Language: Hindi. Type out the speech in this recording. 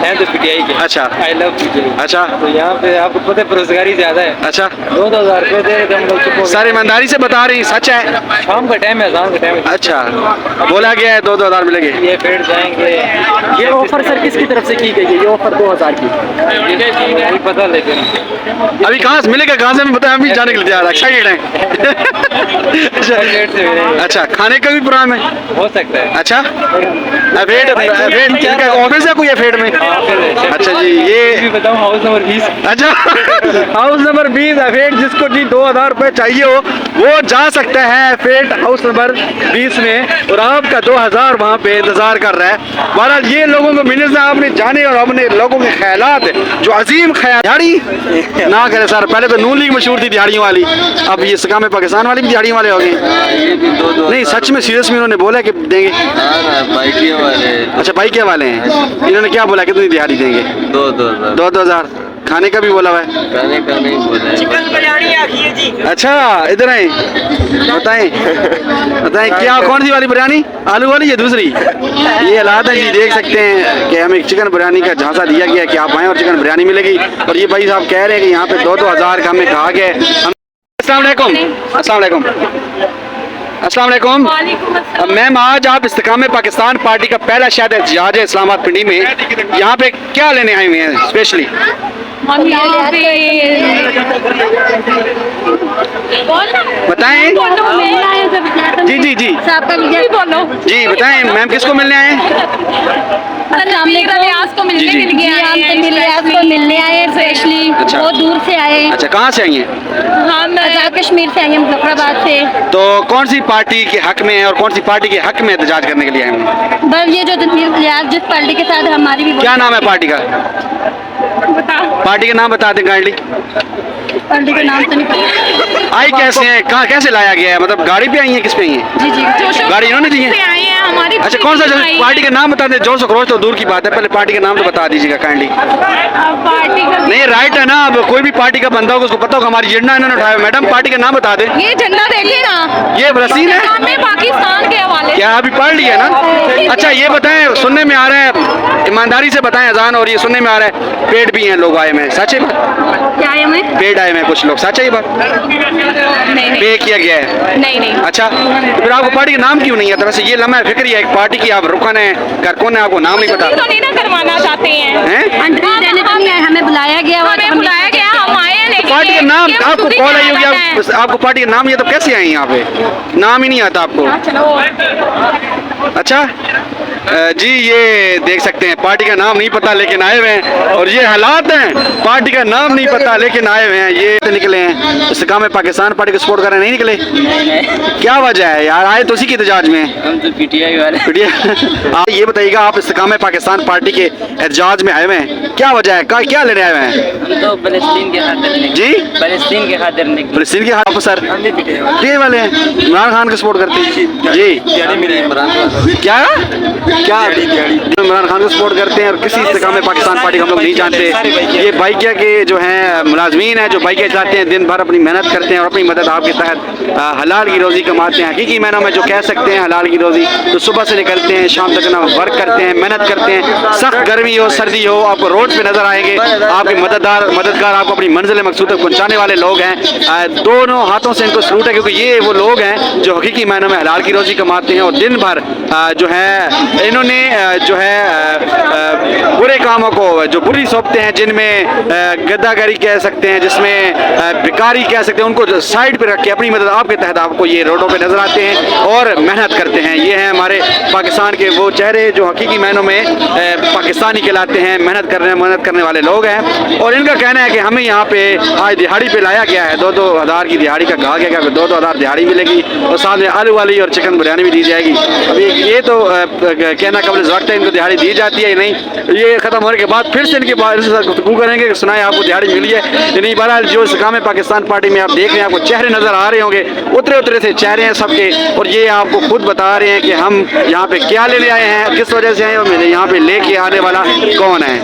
हैं तो पीटीआई के। अच्छा, आई लव पीटीआई। अच्छा, तो यहाँ पे आपको पता है बेरोजगारी ज्यादा है। अच्छा, 2,000 रुपये दे रहे थे हम लोग चुप हो गए। सर ईमानदारी से बता रही, सच है? शाम का टाइम है, अजान का टाइम है। अच्छा, बोला गया है 2,000 मिलेंगे। ये पेड़ जाएंगे। ये ऑफर सर किसकी तरफ से की गई है? ये ऑफर 2000 की नहीं पता, लेकिन अभी कहाँ से मिलेगा, कहाँ से हमें पता है? हम भी जाने के लिए तैयार एक्साइटेड हैं। लेट से मिलेगा। अच्छा, खाने का भी प्रोग्राम है? हो सकता है। अच्छा, फेड इनका ऑफिस है कोई फेड में? अच्छा जी, ये भी बताऊँ हाउस नंबर 20। अच्छा, हाउस नंबर 20 फेड, जिसको जी 2,000 रुपये चाहिए हो वो जा सकता है फेड हाउस नंबर 20 में, और आपका 2,000 वहाँ पे इंतजार कर रहा है। बहरहाल ये लोगों को मिलने से आपने जाने और अपने लोगों के ख्यालात जो अजीम ख्याल, दिहाड़ी ना करे सर, पहले तो नून लीग मशहूर थी दिहाड़ियों वाली, अब ये इस्तेकाम में पाकिस्तान वाली भी दिहाड़ियों वाले हो गए। नहीं सच में सीरियस में इन्होंने बोला कि देंगे। बाइक वाले। अच्छा, बाइक वाले हैं, इन्होंने क्या बोला कितनी दिहाड़ी देंगे? 2,000। खाने का भी बोला हुआ है? खाने का नहीं बोला है। चिकन बिरयानी आखिए जी। अच्छा, इधर आए, बताएं बताएं क्या, कौन सी वाली बिरयानी? आलू वाली या दूसरी? ये हालात है जी, देख सकते हैं कि हमें चिकन बिरयानी का झांसा दिया गया है कि आप आएँ और चिकन बिरयानी मिलेगी, और ये भाई साहब कह रहे हैं कि यहाँ पे 2,000 का हमें कहा गया है। अस्सलाम वालेकुम। अस्सलाम वालेकुम। अस्सलाम वालेकुम मैम, आज आप इस्तेकाम पाकिस्तान पार्टी का पहला शायद एहतजाज है इस्लामाबाद पिंडी में, यहाँ पे क्या लेने आए हुए हैं स्पेशली? हम यहाँ पे बताएं। जी जी जी जी, बताएं मैम, किसको मिलने आए हैं? को मिलने आए स्पेशली। अच्छा। बहुत दूर से आए। अच्छा, कहाँ से आई हैं? हम कश्मीर से आए हैं, मुजफ्फराबाद से। तो कौन सी पार्टी के हक में है और कौन सी पार्टी के हक में एहतजाज करने के लिए आए हैं? बस ये जो जिस पार्टी के साथ हमारी भी क्या नाम है पार्टी का? पार्टी का नाम बता दें काइंडली। पार्टी का नाम तो नहीं पता। आई कैसे हैं, कहाँ कैसे लाया गया है, मतलब गाड़ी पे आई हैं, किस पे आई हैं? जी जी, गाड़ी इन्होंने दी है? आए हैं हमारी। अच्छा, कौन सा पार्टी का नाम बता दें? जोश खरोश तो दूर की बात है, पहले पार्टी का नाम तो बता दीजिएगा काइंडली। पार्टी का नहीं, राइट है ना, अब कोई भी पार्टी का बंदा होगा उसको पता होगा हमारी झंडा इन्होंने उठाया। मैडम, पार्टी का नाम बता दें। ये झंडा देखे ना, ये रसीद है, हमें पाकिस्तान के हवाले। क्या अभी पढ़ लिया ना? अच्छा, ये बताएं, सुनने में आ रहा है, ईमानदारी से बताएं, अजान और ये सुनने में आ रहा है पेड भी हैं लोग आए हुए हैं, सच है? क्या है हमें? पेड आए हुए हैं कुछ लोग, सच है ये बात? नहीं पे किया गया है? नहीं। अच्छा, तो फिर आपको पार्टी का नाम क्यों नहीं आता? वैसे ये लम्हा फिक्र है एक पार्टी की, आप रुकन है, कारकुन है, आपको नाम नहीं पता तो नहीं ना करवाना चाहते हैं। हमें बुलाया गया, हम आए हैं, लेकिन पार्टी का नाम ये आपको खुद ही कॉल आई होगी, कराया आपको पार्टी का नाम, ये तो कैसे आए यहाँ पे? नाम ही नहीं आता आपको? अच्छा जी, ये देख सकते हैं पार्टी का नाम नहीं पता लेकिन आए हुए हैं, और ये हालात हैं, पार्टी का नाम नहीं पता लेकिन आए हुए हैं। ये तो निकले हैं इस्तेकाम पाकिस्तान पार्टी को सपोर्ट कर रहे हैं, नहीं निकले? क्या वजह है यार, आए तो उसी की एहतजाज में? हम तो पीटीआई वाले। आप ये बताइएगा, आप इस्तेकाम पाकिस्तान पार्टी के एहतजाज में आए हुए हैं, क्या वजह है, क्या लेने आए हुए हैं? हम तो फलस्तीन के खातिर जी, फलस्तीन के खातिर निकले। फिलिस्तीन के हाथ सर पीटीआई वाले हैं, इमरान खान को सपोर्ट करते हैं जी। क्या क्या इमरान खान को सपोर्ट करते हैं, और किसी इस्तेकाम पाकिस्तान पार्टी को हम लोग नहीं जानते। ये बाइकिया के जो हैं मुलाजमीन हैं, जो बाइकें चलाते हैं, दिन भर अपनी मेहनत करते हैं और अपनी मदद आपके तहत हलाल की रोज़ी कमाते हैं। हकीकी मायनों में जो कह सकते हैं हलाल की रोज़ी, तो सुबह से निकलते हैं शाम तक ना वर्क करते हैं, मेहनत करते हैं, सख्त गर्मी हो सर्दी हो, आपको रोड पे नजर आएंगे आपके मददगार आपको अपनी मंजिल मकसूद तक पहुँचाने वाले लोग हैं। दोनों हाथों से इनको सलूट है, क्योंकि ये वो लोग हैं जो हकीकी मायनों में हलाल की रोज़ी कमाते हैं, और दिन भर जो है इन्होंने जो है बुरे कामों को, जो बुरी सोबतें हैं जिनमें गद्दाकारी कह सकते हैं, जिसमें बेकारी कह सकते हैं, उनको साइड पे रख के अपनी मदद आपके तहत आपको ये रोडों पे नजर आते हैं और मेहनत करते हैं। ये हैं हमारे पाकिस्तान के वो चेहरे जो हकीकी मायनों में पाकिस्तानी कहलाते हैं, मेहनत करने वाले लोग हैं। और इनका कहना है कि हमें यहाँ पे आज दिहाड़ी पे लाया गया है, 2,000 की दिहाड़ी का कहा गया कि 2,000 दिहाड़ी मिलेगी और साथ में आलू वाली और चिकन बिरयानी भी दी जाएगी। अभी ये तो कहना कबल वक्त है, इनको दिहाड़ी दी जाती है या नहीं, ये खत्म होने के बाद फिर से इनके बाद गुफ्तगू करेंगे कि सुनाए आपको दिहाड़ी मिली है या नहीं। बहरहाल जो इस्तेकाम पाकिस्तान पार्टी में आप देख रहे हैं, आपको चेहरे नजर आ रहे होंगे, उतरे से चेहरे हैं सबके, और ये आपको खुद बता रहे हैं कि हम यहाँ पे क्या लेने आए हैं, किस वजह से आए हैं, और मेरे यहाँ पे लेके आने वाला कौन है।